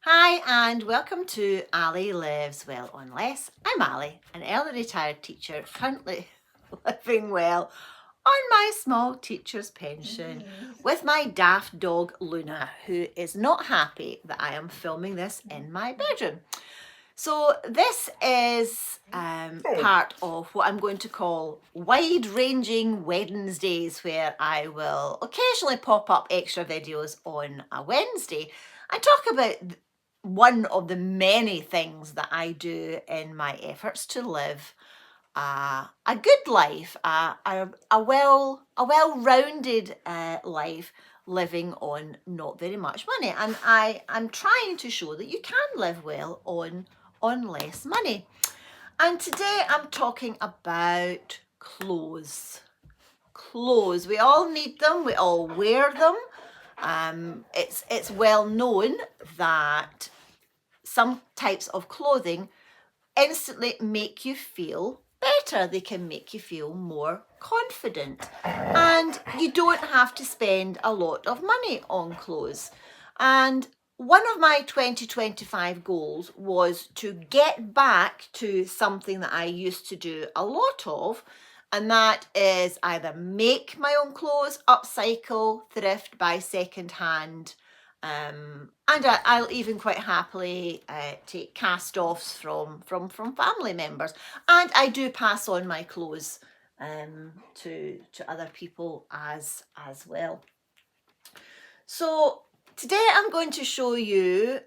Hi and welcome to Ali Lives Well on Less. I'm Ali, an early retired teacher currently living well on my small teacher's pension with my daft dog Luna, who is not happy that I am filming this in my bedroom. So this is part of what I'm going to call wide-ranging Wednesdays, where I will occasionally pop up extra videos on a Wednesday and talk about one of the many things that I do in my efforts to live a good life, a well-rounded life, living on not very much money. And I'm trying to show that you can live well on less money. And today I'm talking about clothes. Clothes. We all need them. We all wear them. It's well known that some types of clothing instantly make you feel better. They can make you feel more confident, and you don't have to spend a lot of money on clothes. And one of my 2025 goals was to get back to something that I used to do a lot of, and that is either make my own clothes, upcycle, thrift, buy second hand, and I'll even quite happily take cast-offs from family members, and I do pass on my clothes to other people as well. So today I'm going to show you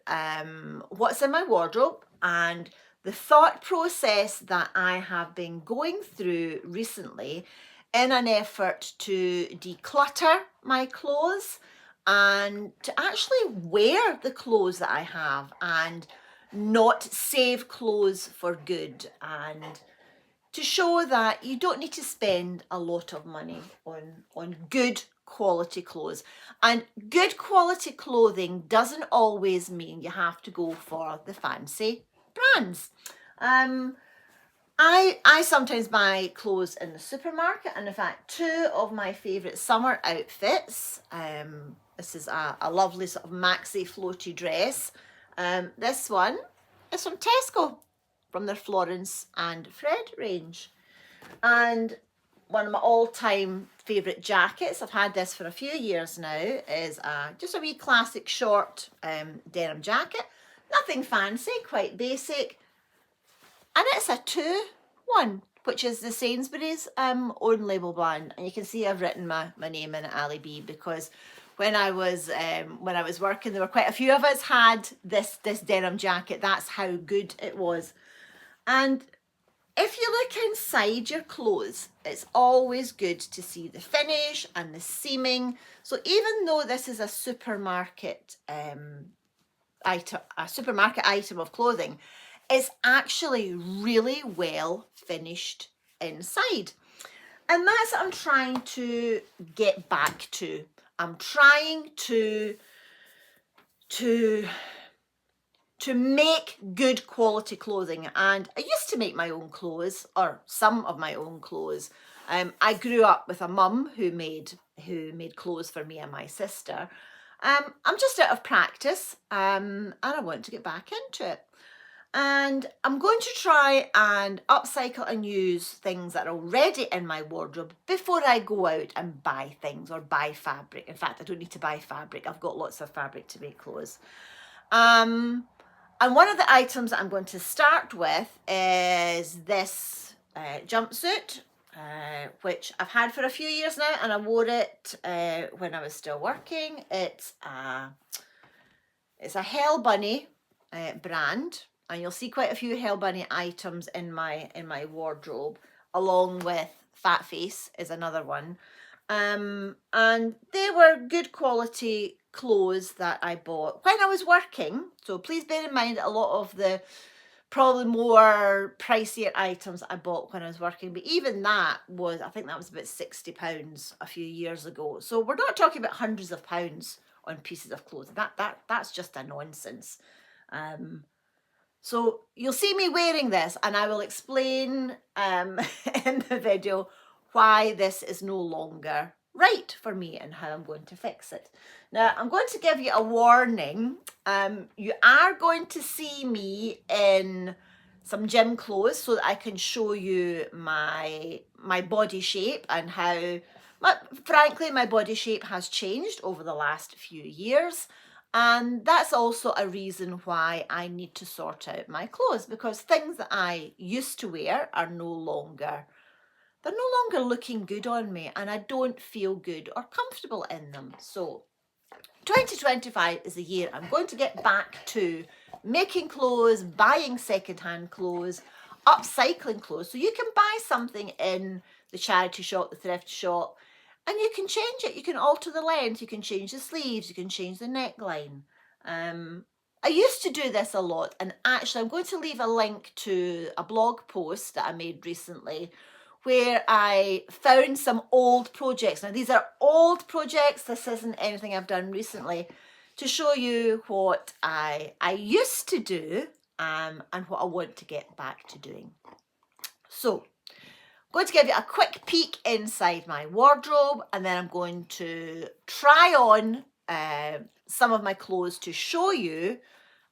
what's in my wardrobe and the thought process that I have been going through recently in an effort to declutter my clothes and to actually wear the clothes that I have and not save clothes for good, and to show that you don't need to spend a lot of money on good quality clothes. And good quality clothing doesn't always mean you have to go for the fancy brands. I sometimes buy clothes in the supermarket, and in fact two of my favourite summer outfits, this is a lovely sort of maxi floaty dress. This one is from Tesco, from their Florence and Fred range. And one of my all-time favourite jackets, I've had this for a few years now, is just a wee classic short denim jacket. Nothing fancy, quite basic. And it's a 2-1, which is the Sainsbury's own label brand. And you can see I've written my name in it, Ali B, because when I was working, there were quite a few of us had this denim jacket. That's how good it was. And if you look inside your clothes, it's always good to see the finish and the seaming. So even though this is a supermarket item of clothing, it's actually really well finished inside. And that's what I'm trying to get back to. I'm trying to make good quality clothing. And I used to make my own clothes, or some of my own clothes. I grew up with a mum who made clothes for me and my sister. I'm just out of practice, and I want to get back into it. And I'm going to try and upcycle and use things that are already in my wardrobe before I go out and buy things or buy fabric. In fact, I don't need to buy fabric. I've got lots of fabric to make clothes. And one of the items that I'm going to start with is this jumpsuit, which I've had for a few years now, and I wore it when I was still working. It's a Hell Bunny brand, and you'll see quite a few Hell Bunny items in my wardrobe, along with Fat Face is another one. And they were good quality clothes that I bought when I was working. So please bear in mind a lot of the probably more pricier items I bought when I was working, but even that was, I think that was about £60 a few years ago. So we're not talking about hundreds of pounds on pieces of clothing. That's just a nonsense. So you'll see me wearing this, and I will explain in the video why this is no longer right for me and how I'm going to fix it. Now, I'm going to give you a warning. You are going to see me in some gym clothes so that I can show you my body shape and how, frankly, my body shape has changed over the last few years. And that's also a reason why I need to sort out my clothes, because things that I used to wear are no longer, they're no longer looking good on me, and I don't feel good or comfortable in them. So 2025 is the year I'm going to get back to making clothes, buying secondhand clothes, upcycling clothes. So you can buy something in the charity shop, the thrift shop, and you can change it. You can alter the length, you can change the sleeves, you can change the neckline. I used to do this a lot, and actually I'm going to leave a link to a blog post that I made recently where I found some old projects. Now these are old projects, this isn't anything I've done recently, to show you what I used to do and what I want to get back to doing. So I'm going to give you a quick peek inside my wardrobe, and then I'm going to try on some of my clothes to show you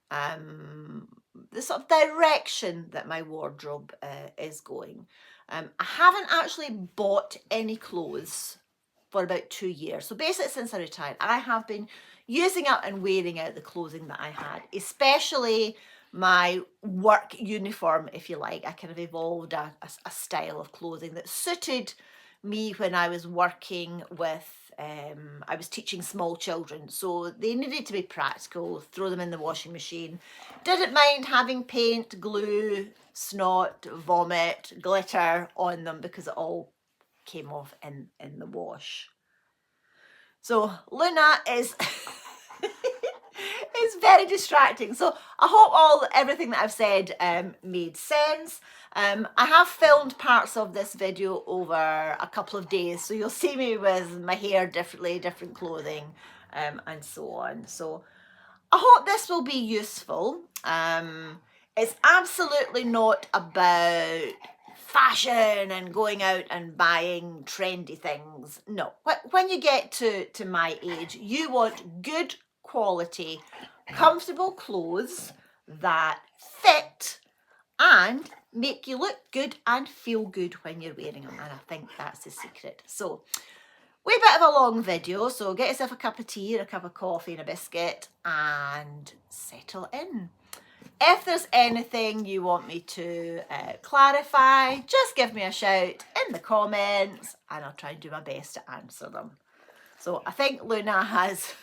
the sort of direction that my wardrobe is going. I haven't actually bought any clothes for about 2 years. So basically since I retired, I have been using up and wearing out the clothing that I had, especially my work uniform, if you like. I kind of evolved a style of clothing that suited me when I was working with, I was teaching small children, so they needed to be practical, throw them in the washing machine. Didn't mind having paint, glue, snot, vomit, glitter on them because it all came off in the wash. So Luna is it's very distracting. So I hope everything that I've said made sense. I have filmed parts of this video over a couple of days, so you'll see me with my hair differently, different clothing, and so on. So I hope this will be useful. It's absolutely not about fashion and going out and buying trendy things. No, when you get to my age, you want good quality, comfortable clothes that fit and make you look good and feel good when you're wearing them. And I think that's the secret. So, wee bit of a long video, so get yourself a cup of tea or a cup of coffee and a biscuit and settle in. If there's anything you want me to clarify, just give me a shout in the comments and I'll try and do my best to answer them. So I think Luna has,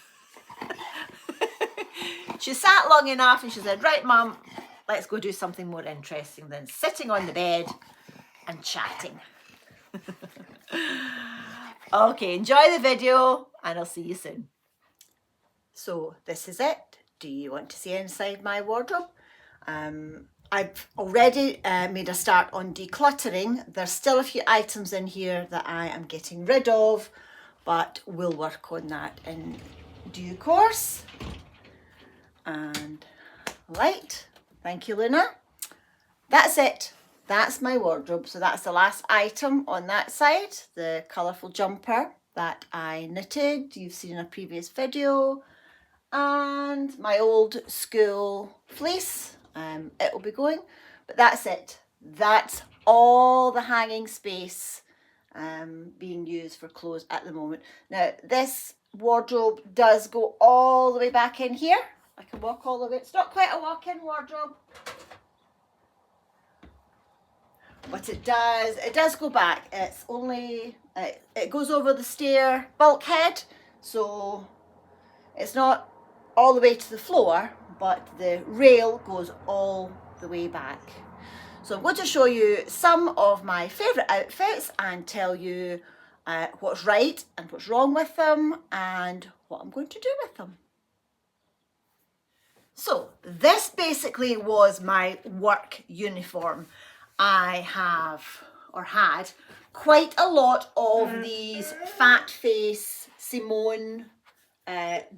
she sat long enough and she said, right Mum, let's go do something more interesting than sitting on the bed and chatting. Okay, enjoy the video and I'll see you soon. So this is it. Do you want to see inside my wardrobe? I've already made a start on decluttering. There's still a few items in here that I am getting rid of, but we'll work on that in due course. And light, thank you Luna. That's it. That's my wardrobe. So that's the last item on that side, the colourful jumper that I knitted, you've seen in a previous video, and my old school fleece. It will be going, but that's it. That's all the hanging space being used for clothes at the moment. Now this wardrobe does go all the way back in here. I can walk all the way. It's not quite a walk-in wardrobe, but it does go back. It's only, it goes over the stair bulkhead, so it's not all the way to the floor, but the rail goes all the way back. So I'm going to show you some of my favourite outfits and tell you what's right and what's wrong with them and what I'm going to do with them. So this basically was my work uniform. I have, or had, quite a lot of these fat face Simone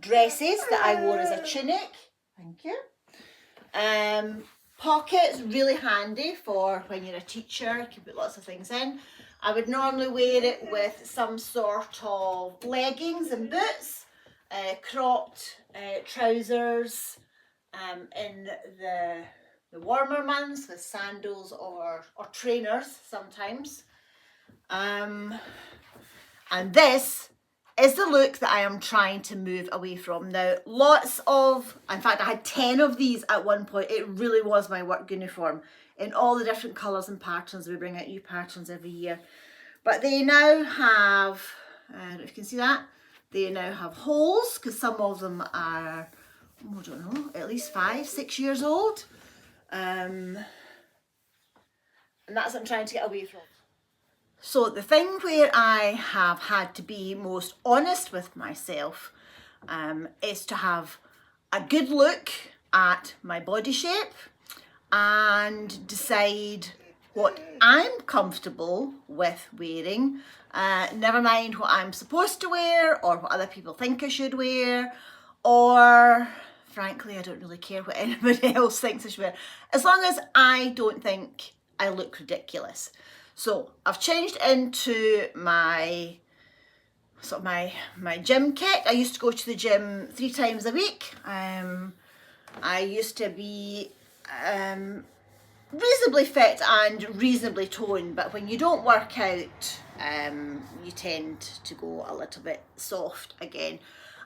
dresses that I wore as a tunic. Thank you. Pockets, really handy for when you're a teacher, you can put lots of things in. I would normally wear it with some sort of leggings and boots, cropped trousers in the warmer months with sandals or trainers sometimes. And this is the look that I am trying to move away from. Now, in fact, I had 10 of these at one point. It really was my work uniform in all the different colours and patterns. We bring out new patterns every year. But they now have, if you can see that, they now have holes because some of them are, I don't know, at least 5, 6 years old. And that's what I'm trying to get away from. So the thing where I have had to be most honest with myself is to have a good look at my body shape and decide what I'm comfortable with wearing, never mind what I'm supposed to wear or what other people think I should wear, or frankly I don't really care what anybody else thinks I should wear, as long as I don't think I look ridiculous. So I've changed into my gym kit. I used to go to the gym 3 times a week. I used to be reasonably fit and reasonably toned, but when you don't work out, you tend to go a little bit soft again.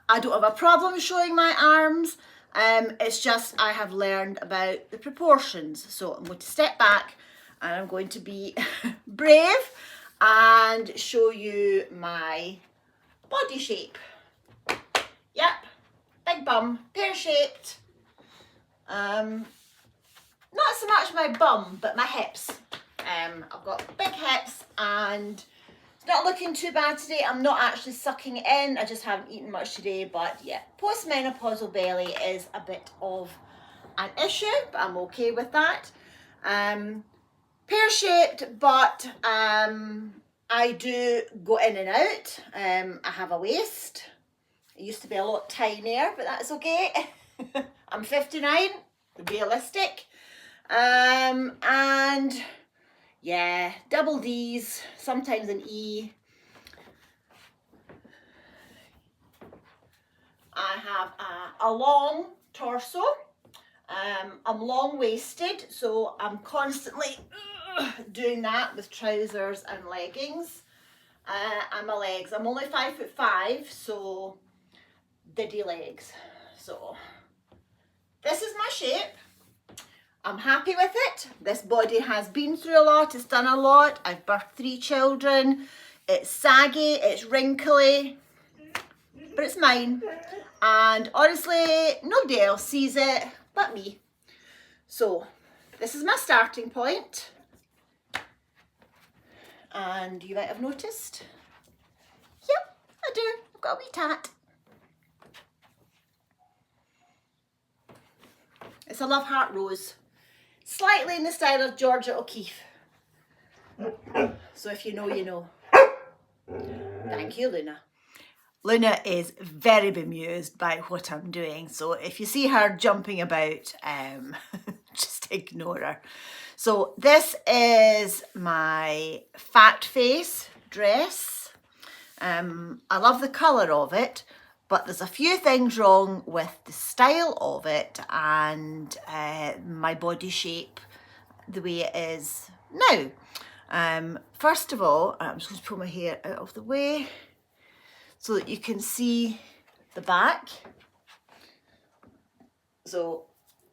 I don't have a problem showing my arms. It's just I have learned about the proportions. So I'm going to step back and I'm going to be brave and show you my body shape. Yep, big bum, pear-shaped. Not so much my bum, but my hips. I've got big hips and it's not looking too bad today. I'm not actually sucking it in. I just haven't eaten much today, but yeah, postmenopausal belly is a bit of an issue, but I'm okay with that. Pear-shaped, but I do go in and out. I have a waist. It used to be a lot tinier, but that's okay. I'm 59, realistic. And yeah, double D's, sometimes an E. I have a long torso. I'm long-waisted, so I'm constantly doing that with trousers and leggings. And my legs, I'm only 5'5", so diddy legs. So this is my shape. I'm happy with it. This body has been through a lot, it's done a lot. I've birthed 3 children. It's saggy, it's wrinkly, but it's mine. And honestly, nobody else sees it but me. So this is my starting point. And you might have noticed, yep, I do. I've got a wee tat. It's a love heart rose. Slightly in the style of Georgia O'Keeffe. So if you know, you know. Thank you, Luna. Luna is very bemused by what I'm doing. So if you see her jumping about, just ignore her. So this is my fat face dress. I love the colour of it, but there's a few things wrong with the style of it and my body shape the way it is now. First of all, I'm just going to pull my hair out of the way so that you can see the back. So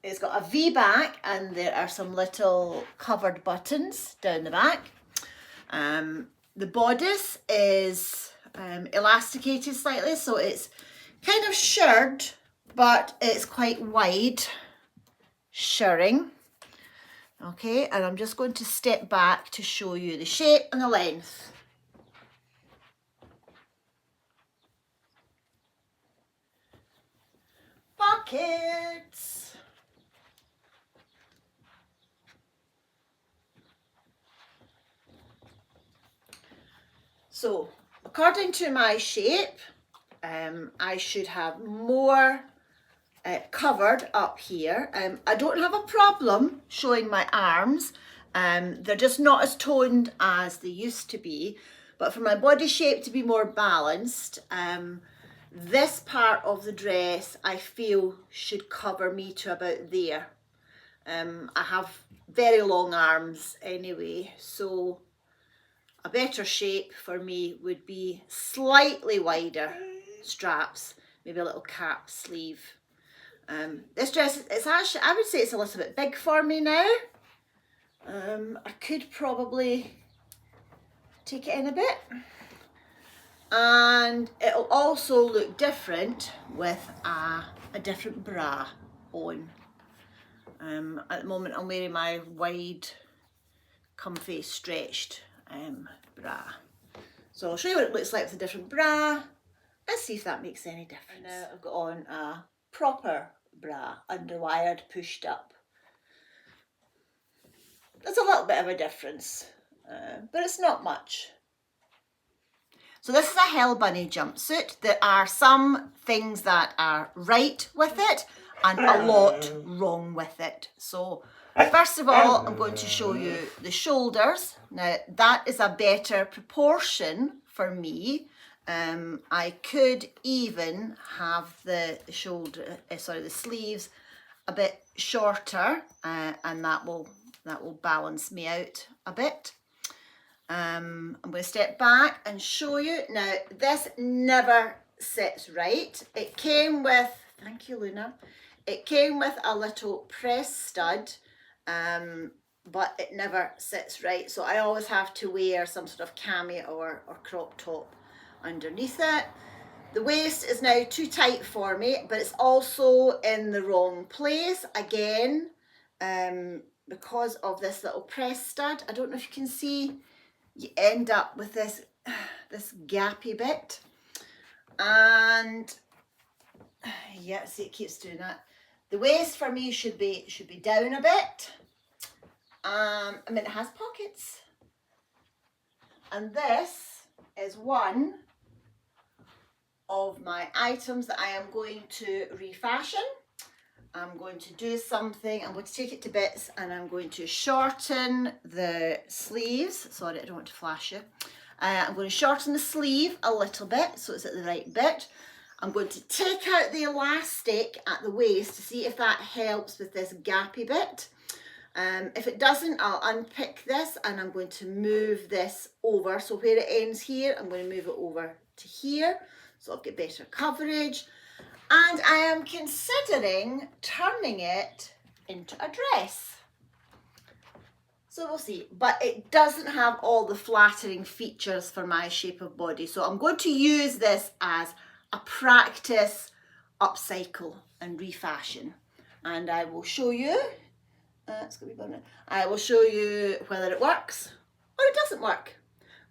it's got a V back and there are some little covered buttons down the back. The bodice is elasticated slightly, so it's kind of shirred, but it's quite wide shirring. Okay, and I'm just going to step back to show you the shape and the length. Pockets. So, according to my shape, I should have more covered up here. I don't have a problem showing my arms They're just not as toned as they used to be, but for my body shape to be more balanced, this part of the dress I feel should cover me to about there. I have very long arms anyway, so a better shape for me would be slightly wider straps, maybe a little cap sleeve. This dress, it's actually, I would say it's a little bit big for me now. I could probably take it in a bit. And it'll also look different with a different bra on. At the moment I'm wearing my wide, comfy, stretched bra. So I'll show you what it looks like with a different bra. Let's see if that makes any difference. Now I've got on a proper bra, underwired, pushed up. There's a little bit of a difference, but it's not much. So this is a Hell Bunny jumpsuit. There are some things that are right with it and a lot wrong with it. So first of all, I'm going to show you the shoulders. Now that is a better proportion for me. I could even have the sleeves a bit shorter, and that will balance me out a bit. I'm going to step back and show you. Now this never sits right. It came with, thank you Luna, it came with a little press stud, but it never sits right. So I always have to wear some sort of cami or crop top underneath it. The waist is now too tight for me, but it's also in the wrong place again, because of this little press stud. I don't know if you can see, you end up with this gappy bit, and yeah, see, it keeps doing that. The waist for me should be down a bit. I mean, it has pockets, and this is one of my items that I am going to refashion. I'm going to do something, I'm going to take it to bits, and I'm going to shorten the sleeves. Sorry, I don't want to flash you. I'm going to shorten the sleeve a little bit so it's at the right bit. I'm going to take out the elastic at the waist to see if that helps with this gappy bit. If it doesn't, I'll unpick this and I'm going to move this over. So where it ends here, I'm going to move it over to here, so I'll get better coverage. And I am considering turning it into a dress. So we'll see. But it doesn't have all the flattering features for my shape of body. So I'm going to use this as a practice upcycle and refashion. And I will show you, I will show you whether it works or it doesn't work.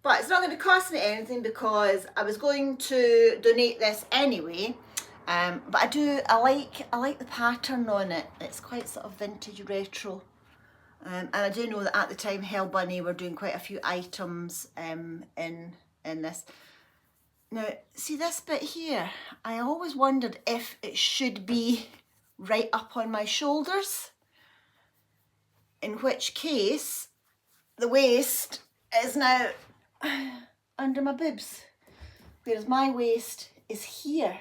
But it's not going to cost me anything because I was going to donate this anyway. But I like the pattern on it. It's quite sort of vintage retro. And I do know that at the time Hell Bunny were doing quite a few items in this. Now, see this bit here? I always wondered if it should be right up on my shoulders. In which case, the waist is now under my boobs. Whereas my waist is here.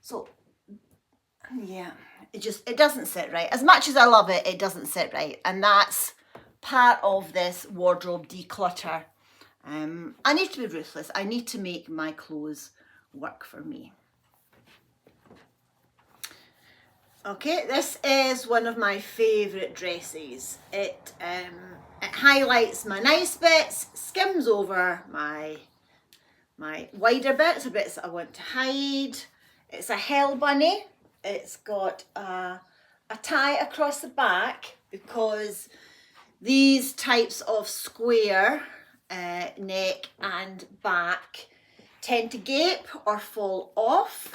So, yeah, it doesn't sit right. As much as I love it, it doesn't sit right. And that's part of this wardrobe declutter. I need to be ruthless. I need to make my clothes work for me. Okay, this is one of my favourite dresses. It highlights my nice bits, skims over my wider bits, the bits that I want to hide. It's a Hell Bunny. It's got a tie across the back because these types of square neck and back tend to gape or fall off.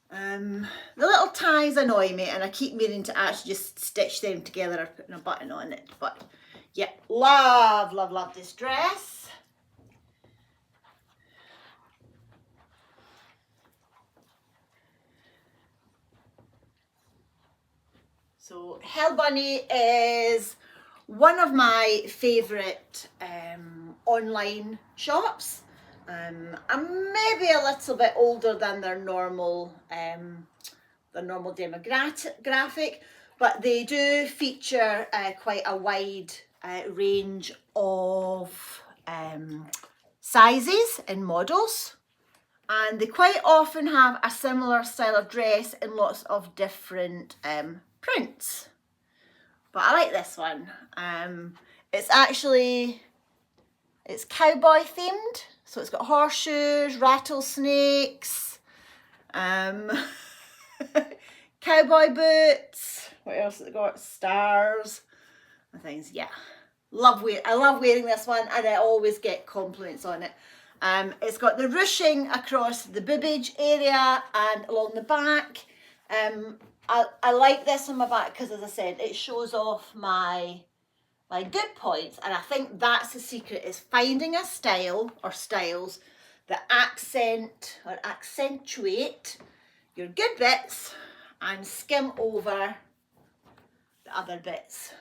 The little ties annoy me and I keep meaning to actually just stitch them together or putting a button on it. But yeah, love, love, love this dress. So Hell Bunny is one of my favourite online shops. I'm maybe a little bit older than their normal demographic, but they do feature quite a wide range of sizes and models, and they quite often have a similar style of dress in lots of different prints. But I like this one. It's cowboy themed, so it's got horseshoes, rattlesnakes, cowboy boots. What else has it got? Stars and things. Yeah, I love wearing this one, and I always get compliments on it. It's got the ruching across the boobage area and along the back. I like this on my back because, as I said, it shows off my good points, and I think that's the secret, is finding a style or styles that accent or accentuate your good bits and skim over the other bits.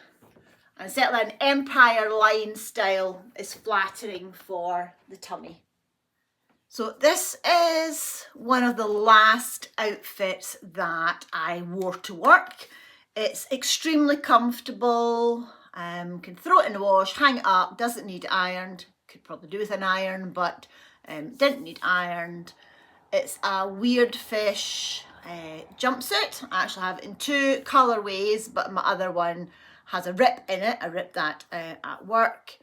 And certainly an empire line style is flattering for the tummy. So this is one of the last outfits that I wore to work. It's extremely comfortable, can throw it in the wash, hang it up, doesn't need ironed, could probably do with an iron, but didn't need ironed. It's a weird fish jumpsuit. I actually have it in two colourways, but my other one has a rip in it. I ripped that at work.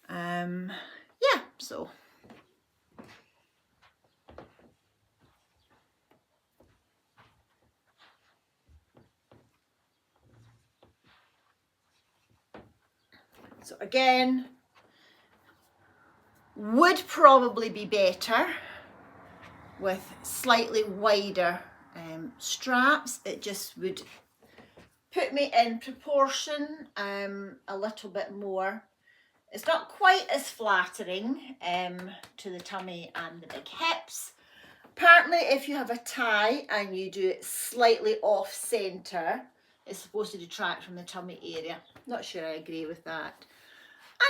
Yeah, so. So again, would probably be better with slightly wider straps. It just would put me in proportion a little bit more. It's not quite as flattering to the tummy and the big hips. Apparently, if you have a tie and you do it slightly off centre, it's supposed to detract from the tummy area. Not sure I agree with that.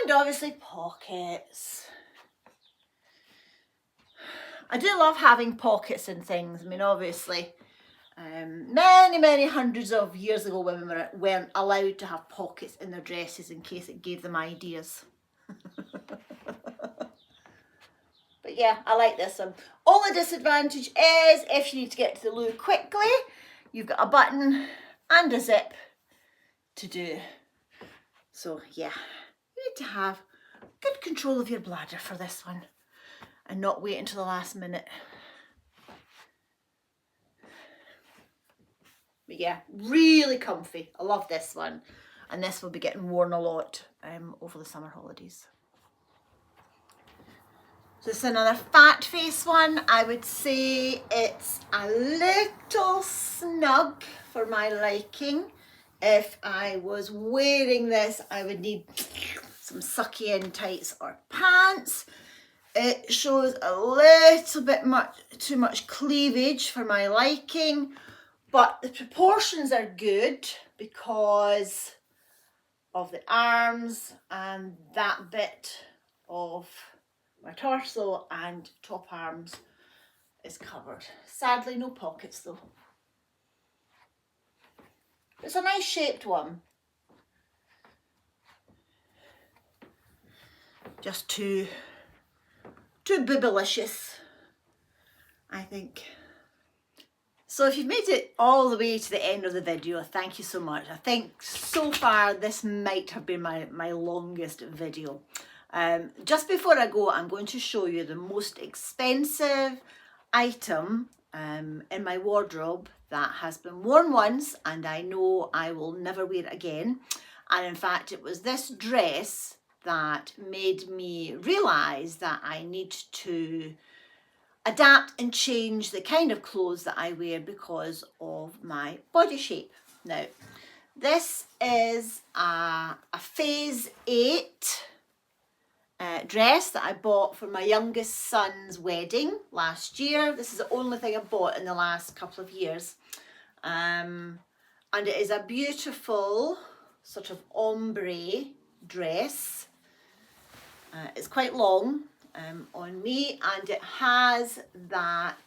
And obviously pockets. I do love having pockets and things. I mean, obviously, many hundreds of years ago, women weren't allowed to have pockets in their dresses in case it gave them ideas. But yeah, I like this one. Only disadvantage is if you need to get to the loo quickly, you've got a button and a zip to do. So yeah, you need to have good control of your bladder for this one and not wait until the last minute. But yeah, really comfy. I love this one, and this will be getting worn a lot over the summer holidays. So it's another fat face one. I would say it's a little snug for my liking. If I was wearing this, I would need some sucky in tights or pants. It shows a little bit too much cleavage for my liking, but the proportions are good because of the arms and that bit of my torso and top arms is covered. Sadly, no pockets though. It's a nice shaped one. Just too boobylicious, I think. So if you've made it all the way to the end of the video, thank you so much. I think so far this might have been my longest video. Just before I go, I'm going to show you the most expensive item in my wardrobe that has been worn once and I know I will never wear it again. And in fact, it was this dress that made me realise that I need to adapt and change the kind of clothes that I wear because of my body shape. Now, this is a Phase 8 dress that I bought for my youngest son's wedding last year. This is the only thing I bought in the last couple of years. And it is a beautiful sort of ombre dress. It's quite long on me, and it has that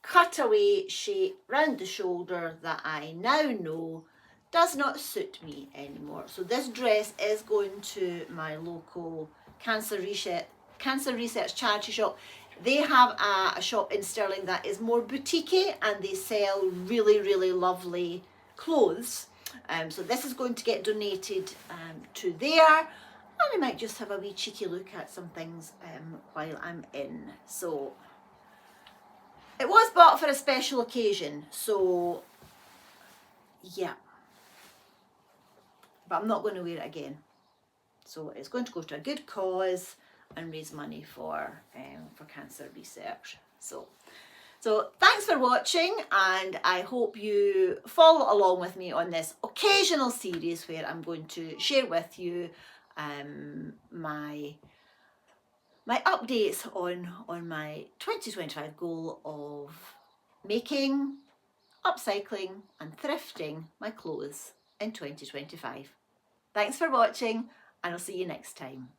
cutaway shape round the shoulder that I now know does not suit me anymore. So this dress is going to my local cancer research charity shop. They have a shop in Stirling that is more boutique-y, and they sell really, really lovely clothes. So this is going to get donated to there, and I might just have a wee cheeky look at some things while I'm in. So it was bought for a special occasion, so yeah, but I'm not going to wear it again. So it's going to go to a good cause and raise money for cancer research. So thanks for watching, and I hope you follow along with me on this occasional series where I'm going to share with you my updates on my 2025 goal of making, upcycling and thrifting my clothes in 2025. Thanks for watching, and I'll see you next time.